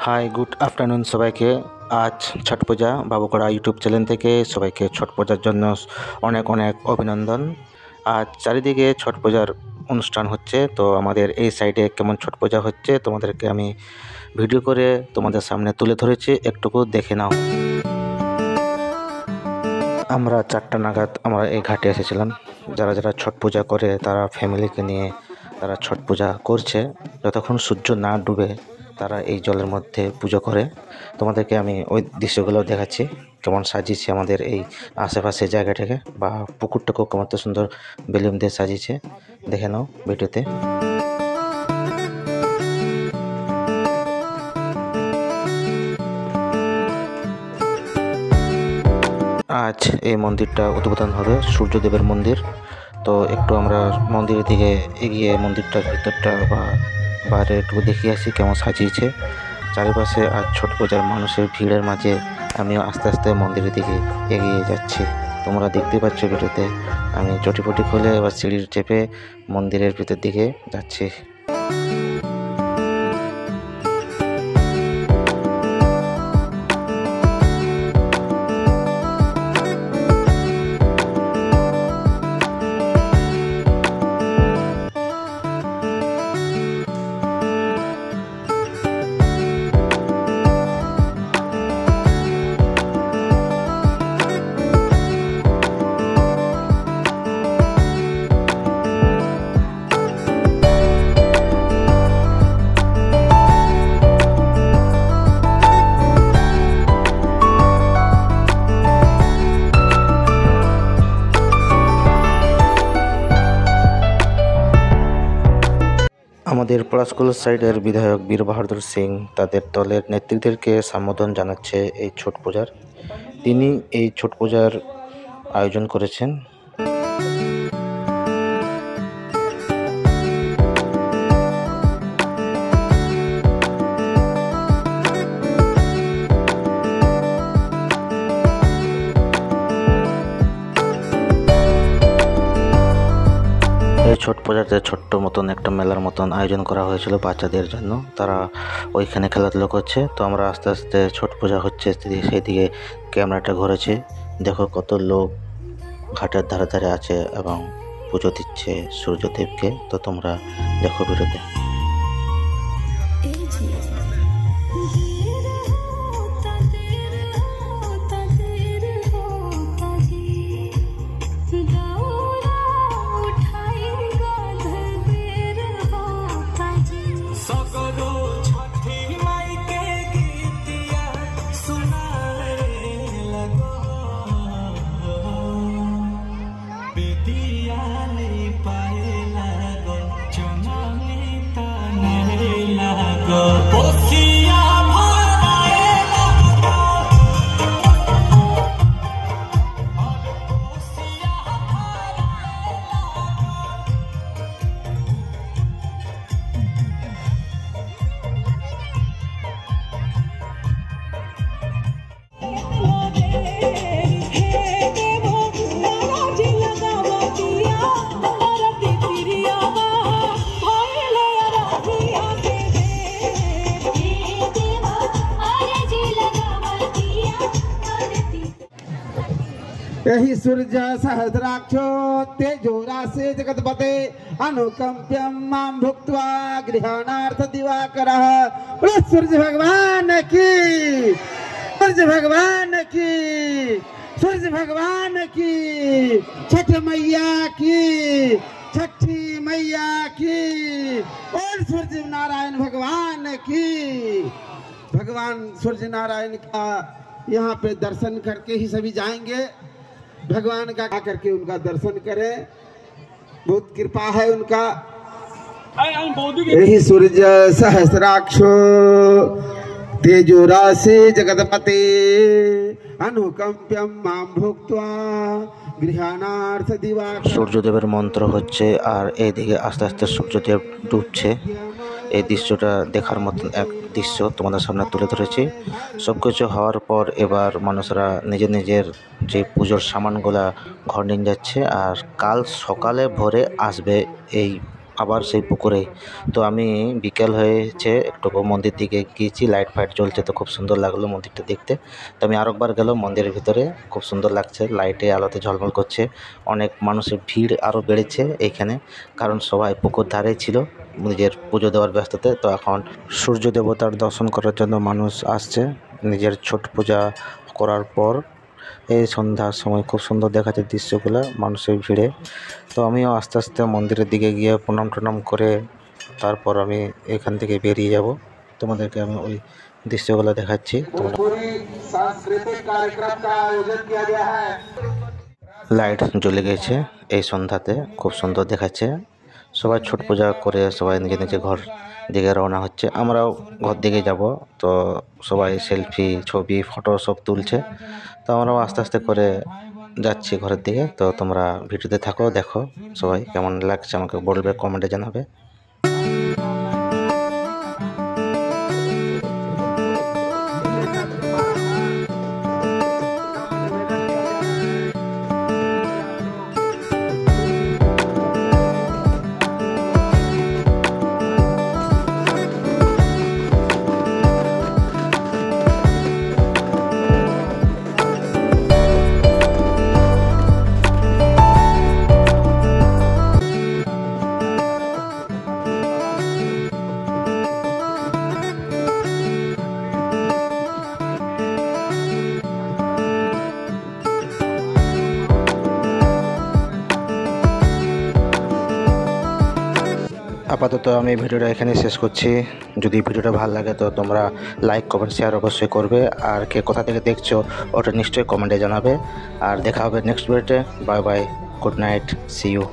Hi good afternoon সবাইকে। আজ ছট পূজা বাবুকড়া YouTube channel থেকে সবাইকে ছট পূজার জন্য অনেক অনেক অভিনন্দন। আজ চারিদিকে ছট পূজার অনুষ্ঠান হচ্ছে, তো আমাদের এই সাইডে কেমন ছট পূজা হচ্ছে তোমাদেরকে আমি ভিডিও করে তোমাদের সামনে তুলে ধরেছি, একটুকু দেখে নাও। আমরা 4টা নাগাদ আমরা এই ঘাটে এসেছিলাম। যারা যারা ছট পূজা করে তারা ফ্যামিলিকে নিয়ে তারা ছট পূজা করছে। যতক্ষণ সূর্য না ডুবে তারা এই জলের মধ্যে পুজো করে। তোমাদেরকে আমি ওই দৃশ্যগুলো দেখাচ্ছি, কেমন সাজিয়েছে আমাদের এই আশেপাশে জায়গাটাকে, বা পুকুরটাকেও কেমন সুন্দর বেলুন দিয়ে সাজিয়েছে, দেখে নাও ভিডিওতে। আজ এই মন্দিরটা উদ্বোধন হবে, সূর্যদেবের মন্দির। তো একটু আমরা মন্দিরের দিকে এগিয়ে মন্দিরটার ভিতরটা বা বাইরে একটু দেখিয়ে আসি কেমন সাজিয়েছে চারিপাশে। আর ছট পূজার মানুষের ভিড়ের মাঝে আমিও আস্তে আস্তে মন্দিরের দিকে এগিয়ে যাচ্ছি। তোমরা দেখতে পাচ্ছ ভিডিওতে আমি চটিপটি খুলে এবার সিঁড়ি চেপে মন্দিরের ভিতর দিকে যাচ্ছি। আমাদের পলাশকুল সাইডের বিধায়ক বীর বাহাদুর সিং তাদের দলের নেতৃত্বদেরকে সম্বোধন জানাচ্ছে এই ছট পূজার। তিনি এই ছট পূজার আয়োজন করেছেন। এই ছট পূজাতে ছোট্ট মতন একটা মেলার মতন আয়োজন করা হয়েছিল বাচ্চাদের জন্য, তারা ওইখানে খেলাধুলো করছে। তো আমরা আস্তে আস্তে ছট পূজা হচ্ছে সেই দিকে ক্যামেরাটা ঘুরেছে। দেখো কত লোক ঘাটের ধারে ধারে আছে এবং পুজো দিচ্ছে সূর্যদেবকে। তো তোমরা দেখো ভিডিওতে। यही सूर्य सहस्राक्षो तेजोरासे जगतपते अनुकंप्यम मां भुक्त्वा गृहाणार्थ दिवाकरः। सूर्य भगवान की, सूर्य भगवान की, सूर्य भगवान की, छठ मैया की, छठी मैया की, और सूर्य नारायण भगवान की। भगवान सूर्य नारायण का यहाँ पे दर्शन करके ही सभी जाएंगे। भगवान का करके उनका दर्शन करें, बहुत कृपा है उनका। यही सूर्य सहस्राक्षो तेजोरासे जगतपते अनुकंप्यम मां भुक्त्वा गृहाणार्थ दिवाकरः। সূর্যদেবের মন্ত্র হচ্ছে আর এইদিকে আস্তে আস্তে সূর্যদেব ডুবছে। এই দৃশ্যটা দেখার মতন এক দৃশ্য তোমাদের সামনে তুলে ধরেছি। সব কিছু হওয়ার পর এবার মানুষরা নিজের নিজের যে পুজোর সামানগুলা ঘর নিয়ে যাচ্ছে, আর কাল সকালে ভোরে আসবে এই আবার সেই পুকুরে। তো আমি বিকেল হয়েছে, একটু মন্দির দিকে গিয়েছি, লাইট ফাইট জ্বলছে, তো খুব সুন্দর লাগলো মন্দিরটা দেখতে। তো আমি আরেকবার গেলাম মন্দিরের ভিতরে, খুব সুন্দর লাগছে, লাইটে আলোতে ঝলমল করছে। অনেক মানুষের ভিড় আরও বেড়েছে এইখানে, কারণ সবাই পুকুর ধারে ছিল নিজের পুজো দেওয়ার ব্যস্ততে। তো এখন সূর্য দেবতার দর্শন করার জন্য মানুষ আসছে নিজের ছট পূজা করার পর। এই সন্ধ্যার সময় খুব সুন্দর দেখাচ্ছে দৃশ্যগুলো মানুষের ভিড়ে। তো আমিও আস্তে আস্তে মন্দিরের দিকে গিয়ে প্রণাম টনাম করে তারপর আমি এখান থেকে বেরিয়ে যাব। তোমাদেরকে আমি ওই দৃশ্যগুলো দেখাচ্ছি। पूरी सांस्कृतिक कार्यक्रम का आयोजन किया गया है। লাইট জ্বলে গেছে এই সন্ধ্যাতে, খুব সুন্দর দেখাচ্ছে। সবাই ছট পূজা করে সবাই নিজে নিজে ঘর দিকে রওনা হচ্ছে, আমরাও ঘর দিকে যাব। তো সবাই সেলফি ছবি ফটো সব তুলছে, তো আমরাও আস্তে আস্তে করে যাচ্ছি ঘরের দিকে। তো তোমরা ভিডিওতে থাকো, দেখো সবাই কেমন লাগছে আমাকে বলবে, কমেন্টে জানাবে। আপাতত আমি ভিডিওটা এখানে শেষ করছি। যদি ভিডিওটা ভালো লাগে তো তোমরা লাইক কমেন্ট শেয়ার অবশ্যই করবে, আর কে কোথা থেকে দেখছো ওটা নিশ্চয়ই কমেন্টে জানাবে। আর দেখা হবে নেক্সট ভিডিওতে। Bye bye, good night, see you.